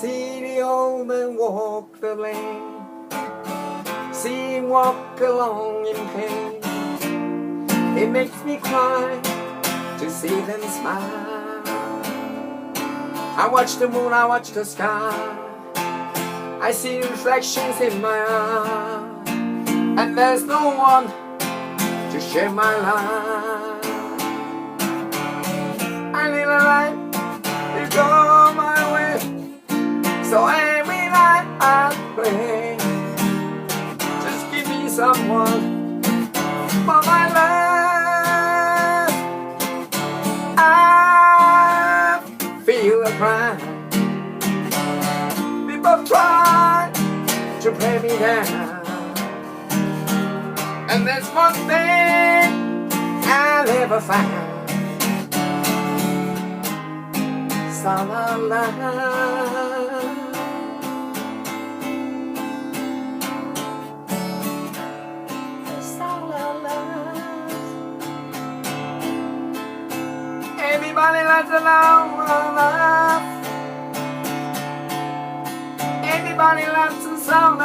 See the old man walk the lane, see him walk along in pain. It makes me cry to see them smile. I watch the moon, I watch the sky, I see reflections in my eyes, and there's no one to share my life. I need a light to go my way, so every night I pray, just give me someone for my love. I feel a pride, people try to play me down, and there's one thing I never found. Sa-la-la, sa-la-la. Everybody loves a love. Everybody loves a song.